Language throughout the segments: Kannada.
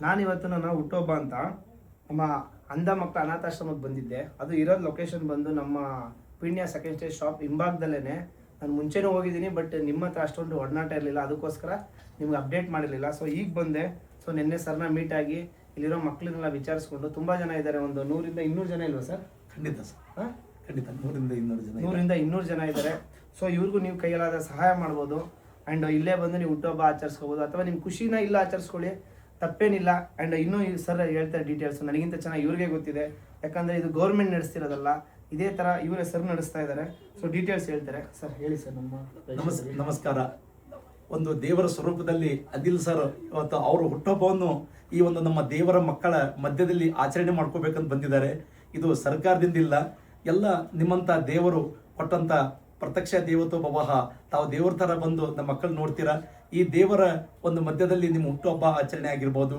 ನಾನಿವತ್ತು ನನ್ನ ಹುಟ್ಟುಹಬ್ಬ ಅಂತ ನಮ್ಮ ಅಂಧ ಮಕ್ಕಳ ಅನಾಥಾಶ್ರಮಕ್ಕೆ ಬಂದಿದ್ದೆ. ಅದು ಇರೋದು ಲೊಕೇಶನ್ ಬಂದು ನಮ್ಮ ಪೀಣ್ಯ ಸೆಕೆಂಡ್ ಸ್ಟೇಜ್ ಶಾಪ್ ಹಿಂಭಾಗದಲ್ಲೇ. ನಾನು ಮುಂಚೆನೂ ಹೋಗಿದ್ದೀನಿ, ಬಟ್ ನಿಮ್ಮ ಹತ್ರ ಅಷ್ಟೊಂದು ಒಡನಾಟ ಇರಲಿಲ್ಲ, ಅದಕ್ಕೋಸ್ಕರ ನಿಮ್ಗೆ ಅಪ್ಡೇಟ್ ಮಾಡಿರಲಿಲ್ಲ. ಸೊ ಈಗ ಬಂದೆ. ಸೊ ನಿನ್ನೆ ಸರ್ನ ಮೀಟ್ ಆಗಿ ಇಲ್ಲಿರೋ ಮಕ್ಕಳನ್ನೆಲ್ಲ ವಿಚಾರಿಸ್ಕೊಂಡು ತುಂಬ ಜನ ಇದ್ದಾರೆ, ಒಂದು 100 ಇಂದ 200 ಜನ ಇಲ್ವಾ ಸರ್? ಖಂಡಿತ ಸರ್, ಹಾಂ ಖಂಡಿತ 100 ಇಂದ 200 ಜನ ಇದ್ದಾರೆ. ಸೊ ಇವ್ರಿಗೂ ನೀವು ಕೈಯಲ್ಲಾದ ಸಹಾಯ ಮಾಡ್ಬೋದು. ಆ್ಯಂಡ್ ಇಲ್ಲೇ ಬಂದು ನೀವು ಹುಟ್ಟುಹಬ್ಬ ಆಚರಿಸ್ಕೋಬೋದು, ಅಥವಾ ನಿಮ್ಮ ಖುಷಿನ ಇಲ್ಲ ಆಚರಿಸ್ಕೊಳ್ಳಿ, ತಪ್ಪೇನಿಲ್ಲ. ಆ್ಯಂಡ್ ಇನ್ನೂ ಸರ್ ಹೇಳ್ತಾರೆ ಡೀಟೇಲ್ಸ್, ನನಗಿಂತ ಚೆನ್ನಾಗಿ ಇವ್ರಿಗೆ ಗೊತ್ತಿದೆ, ಯಾಕಂದರೆ ಇದು ಗೌರ್ಮೆಂಟ್ ನಡೆಸ್ತಿರೋದಲ್ಲ, ಇದೇ ಥರ ಇವರೇ ಸರ್ ನಡೆಸ್ತಾ ಇದ್ದಾರೆ. ಸೊ ಡೀಟೇಲ್ಸ್ ಹೇಳ್ತಾರೆ ಸರ್, ಹೇಳಿ ಸರ್. ನಮಸ್ಕಾರ. ಒಂದು ದೇವರ ಸ್ವರೂಪದಲ್ಲಿ ಅದಿಲ್ ಸರ್ ಇವತ್ತು ಅವರು ಹುಟ್ಟುಹಬ್ಬವನ್ನು ಈ ಒಂದು ನಮ್ಮ ದೇವರ ಮಕ್ಕಳ ಮಧ್ಯದಲ್ಲಿ ಆಚರಣೆ ಮಾಡ್ಕೋಬೇಕಂತ ಬಂದಿದ್ದಾರೆ. ಇದು ಸರ್ಕಾರದಿಂದ ಇಲ್ಲ, ಎಲ್ಲ ನಿಮ್ಮಂಥ ದೇವರು ಕೊಟ್ಟಂಥ ಪ್ರತ್ಯಕ್ಷ ದೇವತೋ ಭವಃ, ತಾವು ದೇವರ ಥರ ಬಂದು ನಮ್ಮ ಮಕ್ಕಳು ನೋಡ್ತೀರಾ. ಈ ದೇವರ ಒಂದು ಮಧ್ಯದಲ್ಲಿ ನಿಮ್ಮ ಹುಟ್ಟುಹಬ್ಬ ಆಚರಣೆ ಆಗಿರ್ಬೋದು,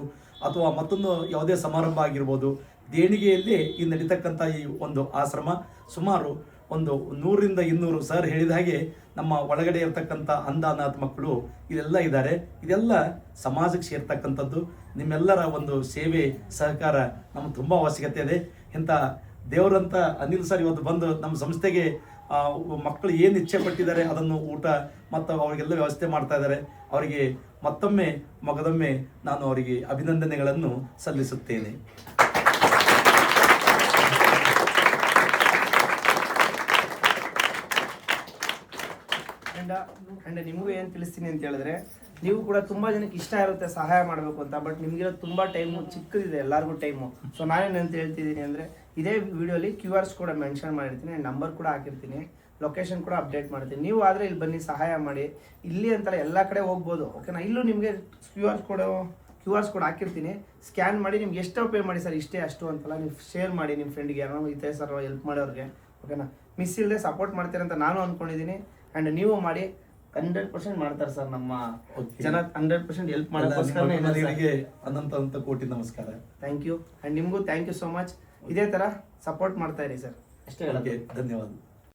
ಅಥವಾ ಮತ್ತೊಂದು ಯಾವುದೇ ಸಮಾರಂಭ ಆಗಿರ್ಬೋದು, ದೇಣಿಗೆಯಲ್ಲಿ ಈ ನಡೀತಕ್ಕಂಥ ಈ ಒಂದು ಆಶ್ರಮ ಸುಮಾರು ಒಂದು 100 ಇಂದ 200 ಸರ್ ಹೇಳಿದ ಹಾಗೆ ನಮ್ಮ ಒಳಗಡೆ ಇರತಕ್ಕಂಥ ಅಂಧ ಅನಾಥ ಮಕ್ಕಳು ಇದೆಲ್ಲ ಇದ್ದಾರೆ. ಇದೆಲ್ಲ ಸಮಾಜಕ್ಕೆ ಸೇರ್ತಕ್ಕಂಥದ್ದು. ನಿಮ್ಮೆಲ್ಲರ ಒಂದು ಸೇವೆ ಸಹಕಾರ ನಮ್ಗೆ ತುಂಬ ಅವಶ್ಯಕತೆ ಇದೆ. ಇಂಥ ದೇವರಂತ ಅನಿಲ್ ಸರ್ ಇವತ್ತು ಬಂದು ನಮ್ಮ ಸಂಸ್ಥೆಗೆ ಮಕ್ಕಳು ಏನು ಇಚ್ಛೆ ಪಟ್ಟಿದ್ದಾರೆ ಅದನ್ನು ಊಟ ಮತ್ತು ಅವರಿಗೆಲ್ಲ ವ್ಯವಸ್ಥೆ ಮಾಡ್ತಾ ಇದ್ದಾರೆ. ಅವರಿಗೆ ಮತ್ತೊಮ್ಮೆ ಮಗದೊಮ್ಮೆ ನಾನು ಅವರಿಗೆ ಅಭಿನಂದನೆಗಳನ್ನು ಸಲ್ಲಿಸುತ್ತೇನೆ. ಆ್ಯಂಡ್ ನಿಮಗೂ ಏನು ತಿಳಿಸ್ತೀನಿ ಅಂತ ಹೇಳಿದ್ರೆ, ನೀವು ಕೂಡ ತುಂಬ ಜನಕ್ಕೆ ಇಷ್ಟ ಇರುತ್ತೆ ಸಹಾಯ ಮಾಡಬೇಕು ಅಂತ, ಬಟ್ ನಿಮಗಿರೋ ತುಂಬ ಟೈಮು ಚಿಕ್ಕದಿದೆ, ಎಲ್ಲರಿಗೂ ಟೈಮು. ಸೊ ನಾನೇನಂತ ಹೇಳ್ತಿದ್ದೀನಿ ಅಂದರೆ, ಇದೇ ವಿಡಿಯೋಲಿ QR ಕೂಡ ಮೆನ್ಷನ್ ಮಾಡಿರ್ತೀನಿ, ನಂಬರ್ ಕೂಡ ಹಾಕಿರ್ತೀನಿ, ಲೊಕೇಶನ್ ಕೂಡ ಅಪ್ಡೇಟ್ ಮಾಡ್ತೀನಿ. ನೀವು ಆದರೆ ಇಲ್ಲಿ ಬನ್ನಿ, ಸಹಾಯ ಮಾಡಿ. ಇಲ್ಲಿ ಅಂತಲ್ಲ, ಎಲ್ಲ ಕಡೆ ಹೋಗ್ಬೋದು, ಓಕೆನಾ. ಇಲ್ಲೂ ನಿಮಗೆ QR ಕೂಡ ಹಾಕಿರ್ತೀನಿ, ಸ್ಕ್ಯಾನ್ ಮಾಡಿ ನಿಮ್ಗೆ ಎಷ್ಟು ಪೇ ಮಾಡಿ ಸರ್, ಇಷ್ಟೇ ಅಷ್ಟು ಅಂತಲ್ಲ, ನೀವು ಶೇರ್ ಮಾಡಿ ನಿಮ್ಮ ಫ್ರೆಂಡ್ಗೆ, ಯಾರೋ ಇದೆ ಸರ್ ಹೆಲ್ಪ್ ಮಾಡೋರಿಗೆ, ಓಕೆನಾ. ಮಿಸ್ ಇಲ್ಲದೆ ಸಪೋರ್ಟ್ ಮಾಡ್ತೀರಂತ ನಾನು ಅಂದ್ಕೊಂಡಿದ್ದೀನಿ. ಆ್ಯಂಡ್ ನೀವು ಮಾಡಿ, 100% ಮಾಡ್ತಾರೆ ಸರ್ ನಮ್ಮ ಜನ, 100% ಹೆಲ್ಪ್ ಮಾಡೋಕ್ಕೋಸ್ಕರ ಅನಂತ ಕೋಟಿ ನಮಸ್ಕಾರ. Thank you. ಆ್ಯಂಡ್ ನಿಮಗೂ ಥ್ಯಾಂಕ್ ಯು ಸೋ ಮಚ್. ಇದೇ ಥರ ಸಪೋರ್ಟ್ ಮಾಡ್ತಾ ಇರಿ ಸರ್, ಅಷ್ಟೇ ಹೇಳೋದು. ಧನ್ಯವಾದ.